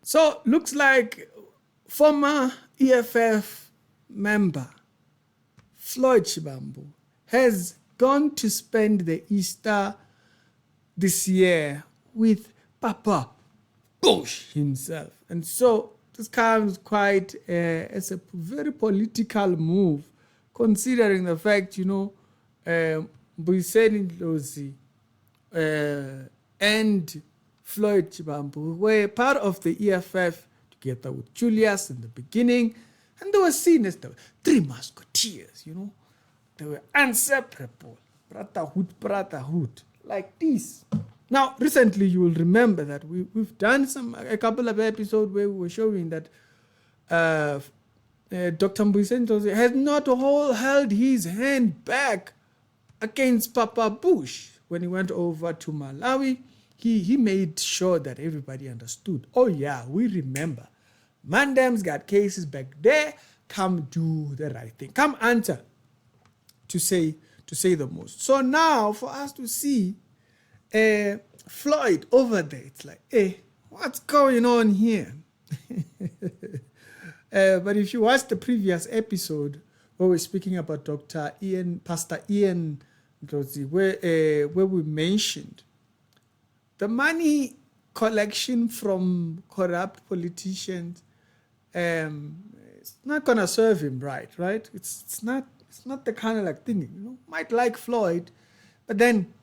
So looks like former EFF member Floyd Shibambu has gone to spend the Easter this year with Papa Bush himself. And so this comes quite as a very political move, considering the fact, Ndlozi and Floyd Shibambu were part of the EFF together with Julius in the beginning, and they were seen as the three musketeers, They were inseparable, brotherhood, like this. Now, recently, you will remember that we've done a couple of episodes where we were showing that Dr. Ndlozi has not held his hand back against Papa Bush when he went over to Malawi. He made sure that everybody understood. Oh yeah, we remember. Mandem's got cases back there. Come do the right thing. Come answer to say the most. So now for us to see Floyd over there, it's like, hey, what's going on here? But if you watch the previous episode where we're speaking about Pastor Ian Ndlozi, where we mentioned the money collection from corrupt politicians, it's not gonna serve him right? It's not the kind of thing, might like Floyd, but then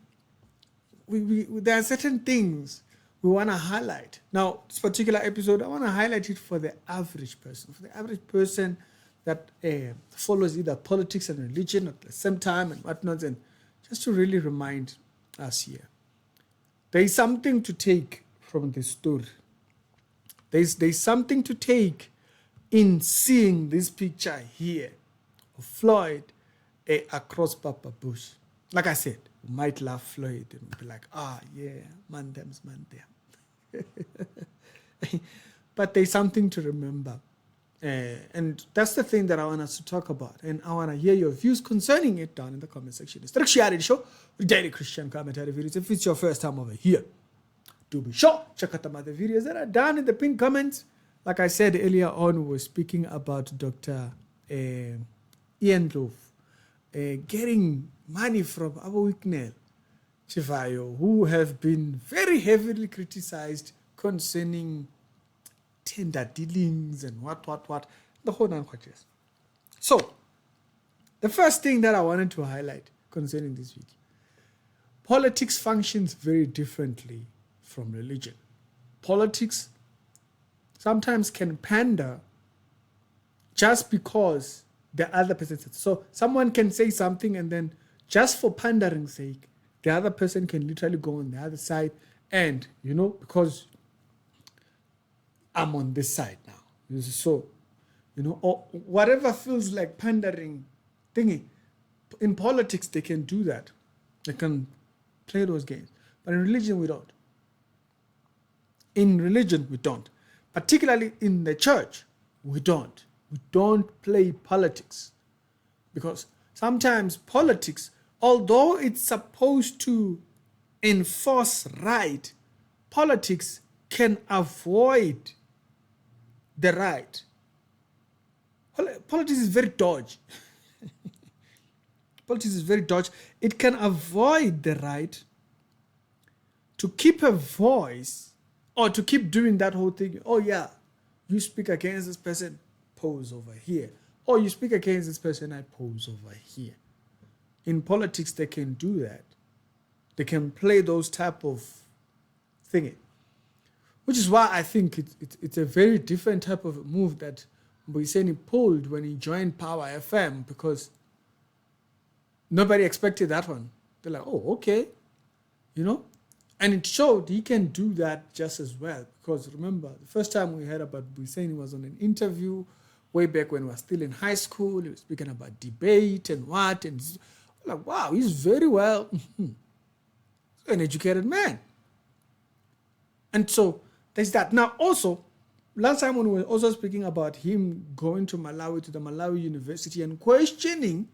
we there are certain things we want to highlight. Now, this particular episode, I want to highlight it for the average person that follows either politics and religion at the same time and whatnot, and just to really remind us here. There is something to take from this story. There's something to take in seeing this picture here of Floyd across Papa Bush. Like I said, we might love Floyd and be like, man them. But there's something to remember. And that's the thing that I want us to talk about. And I want to hear your views concerning it down in the comment section. It's the Christianity Show with daily Christian commentary videos. If it's your first time over here, do be sure check out the other videos that are down in the pinned comments. Like I said earlier on, we were speaking about Dr. Ian Ndlozi getting money from Abowiknel Chivayo, who have been very heavily criticized concerning tender dealings and what, the whole nine quarters. So, the first thing that I wanted to highlight concerning this video, politics functions very differently from religion. Politics sometimes can pander just because the other person said. So, someone can say something and then just for pandering's sake, the other person can literally go on the other side and, because I'm on this side now. So, or whatever feels like pandering thingy. In politics, they can do that. They can play those games. But in religion, we don't. In religion, we don't. Particularly in the church, we don't. We don't play politics. Because sometimes politics, although it's supposed to enforce right, politics can avoid the right. Politics is very dodgy. Politics is very dodgy. It can avoid the right to keep a voice or to keep doing that whole thing. Oh yeah, you speak against this person, pose over here. Or you speak against this person, I pose over here. In politics, they can do that. They can play those type of thingy. Which is why I think it's a very different type of move that Mbuyiseni pulled when he joined Power FM, because nobody expected that one. They're like, oh, okay. And it showed he can do that just as well. Because remember, the first time we heard about Mbuyiseni was on an interview way back when we were still in high school. He was speaking about debate and what. And like, wow, he's very well an educated man. And so there's that. Now, also, last time when we were also speaking about him going to Malawi, to the Malawi University, and questioning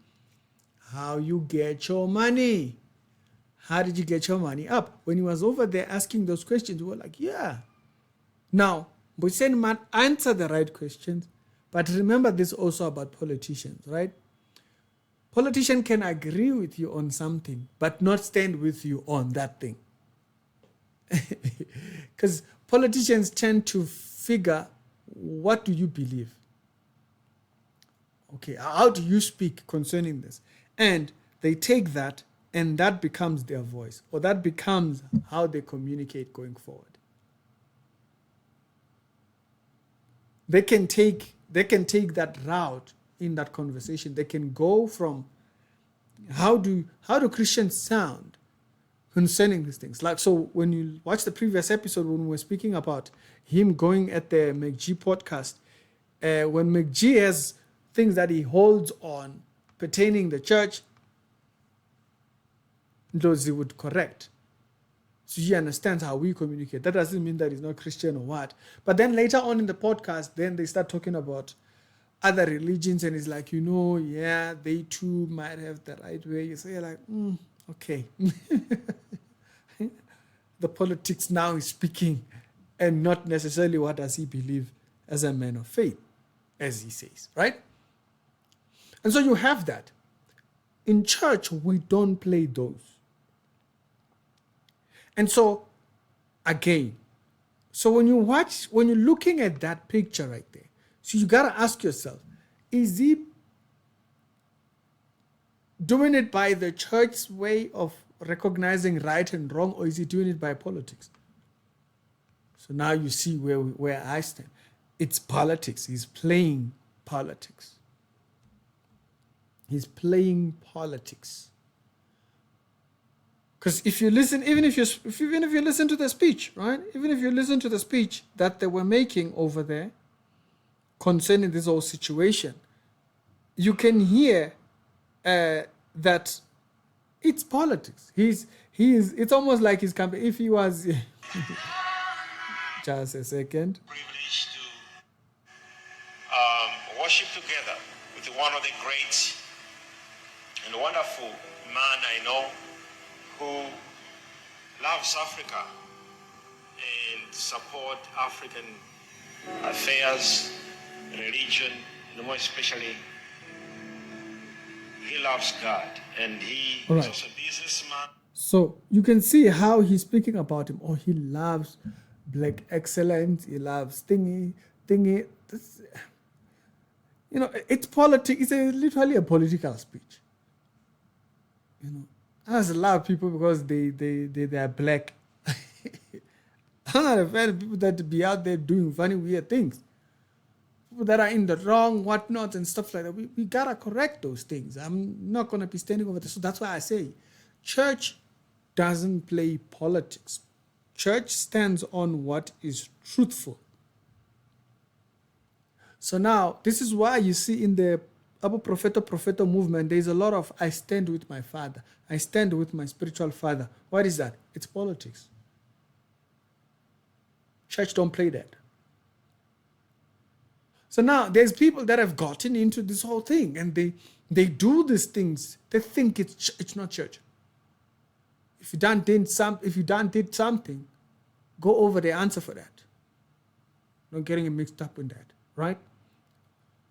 how you get your money. How did you get your money up? When he was over there asking those questions, we were like, yeah. Now, Mbuyiseni man, answer the right questions. But remember this also about politicians, right? Politicians can agree with you on something, but not stand with you on that thing. Because politicians tend to figure, what do you believe? Okay, how do you speak concerning this? And they take that, and that becomes their voice, or that becomes how they communicate going forward. They can take that route in that conversation. They can go from how do Christians sound concerning these things. Like, so when you watch the previous episode when we were speaking about him going at the McG podcast, when McG has things that he holds on pertaining the church, Ndlozi would correct. So he understands how we communicate. That doesn't mean that he's not Christian or what. But then later on in the podcast, then they start talking about other religions, and it's like, yeah, they too might have the right way. So you're like, okay. The politics now is speaking, and not necessarily what does he believe as a man of faith, as he says, right? And so you have that. In church, we don't play those. And so, again, so when you're looking at that picture right there, so you got to ask yourself, is he doing it by the church's way of recognizing right and wrong, or is he doing it by politics? So now you see where I stand. It's politics. He's playing politics. He's playing politics. Because if you listen, even if you listen to the speech, right? Even if you listen to the speech that they were making over there concerning this whole situation, you can hear that it's politics. It's almost like his campaign. If he was, just a second. Privilege to worship together with one of the great and wonderful man I know, who loves Africa and support African affairs, religion, and more especially, he loves God, and he is also a businessman. So you can see how he's speaking about him. Oh, he loves black excellence. He loves thingy. This, it's politics. It's literally a political speech. There's a lot of people because they are black. I'm not a fan of people that be out there doing funny, weird things. People that are in the wrong, whatnot, and stuff like that. We gotta correct those things. I'm not gonna be standing over there. So that's why I say, church doesn't play politics. Church stands on what is truthful. So now, this is why you see in the Abu Prophet movement, there's a lot of, I stand with my father. I stand with my spiritual father. What is that? It's politics. Church don't play that. So now, there's people that have gotten into this whole thing, and they do these things. They think it's not church. If you done did something, go over the answer for that. Not getting it mixed up with that, right?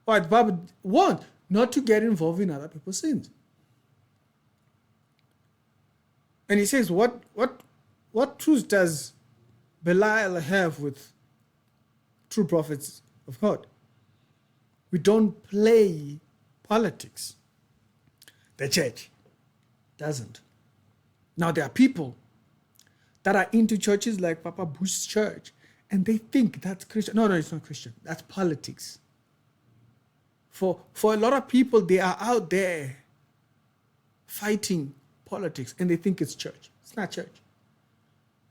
What the Bible wants, not to get involved in other people's sins. And he says, what truth does Belial have with true prophets of God? We don't play politics. The church doesn't. Now, there are people that are into churches like Papa Bush's church, and they think that's Christian. No, it's not Christian. That's politics. For a lot of people, they are out there fighting politics, and they think it's church. It's not church.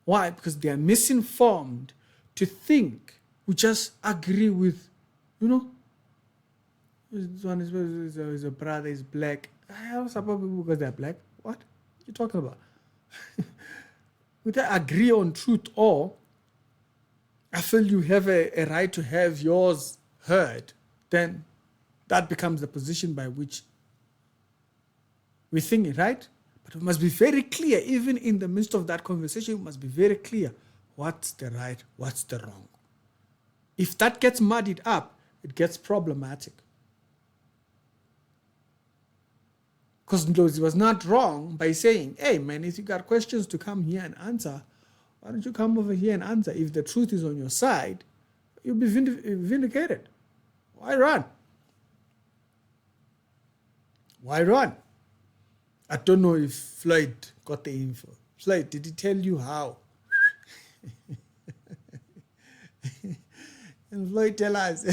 Why? Because they are misinformed to think we just agree with, this one is a brother, is black. I don't support people because they're black. What are you talking about? We don't agree on truth, or I feel you have a right to have yours heard, then that becomes the position by which we think it, right? But it must be very clear, even in the midst of that conversation, it must be very clear what's the right, what's the wrong. If that gets muddied up, it gets problematic. Because Ndlozi was not wrong by saying, hey man, if you got questions to come here and answer, why don't you come over here and answer? If the truth is on your side, you'll be vindicated. Why run? Why run? I don't know if Floyd got the info. Floyd, did he tell you how? And Floyd, tell us,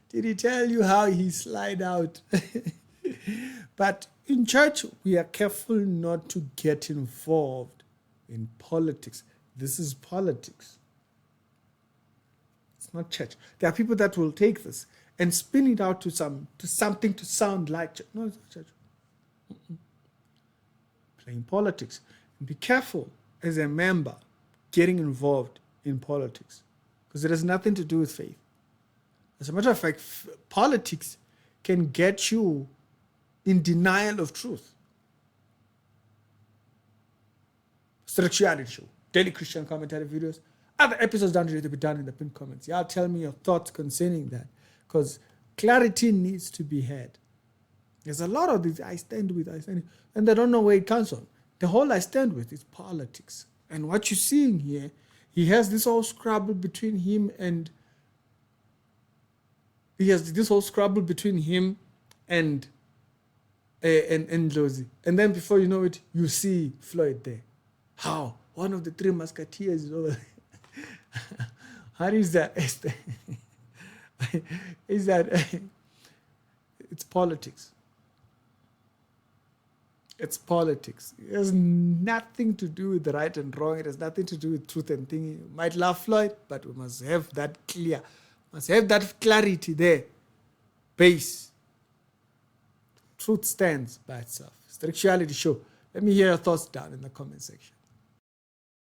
did he tell you how he slid out? But in church, we are careful not to get involved in politics. This is politics. It's not church. There are people that will take this and spin it out to something to sound like church. No, it's not church. Playing politics. And be careful as a member getting involved in politics, because it has nothing to do with faith. As a matter of fact, politics can get you in denial of truth. Spirituality Show, daily Christian commentary videos. Other episodes down here to be done in the pinned comments. Y'all tell me your thoughts concerning that, because clarity needs to be had. There's a lot of these I stand with, and they don't know where it comes from. The whole I stand with is politics. And what you're seeing here, he has this whole scrabble between him and Ndlozi. And then before you know it, you see Floyd there. How? One of the three musketeers is over there. How is that? Is that it's politics. It's politics. It has nothing to do with the right and wrong. It has nothing to do with truth and thinking. You might love Floyd, but we must have that clear. Must have that clarity there. Base. Truth stands by itself. Spirituality Show. Let me hear your thoughts down in the comment section.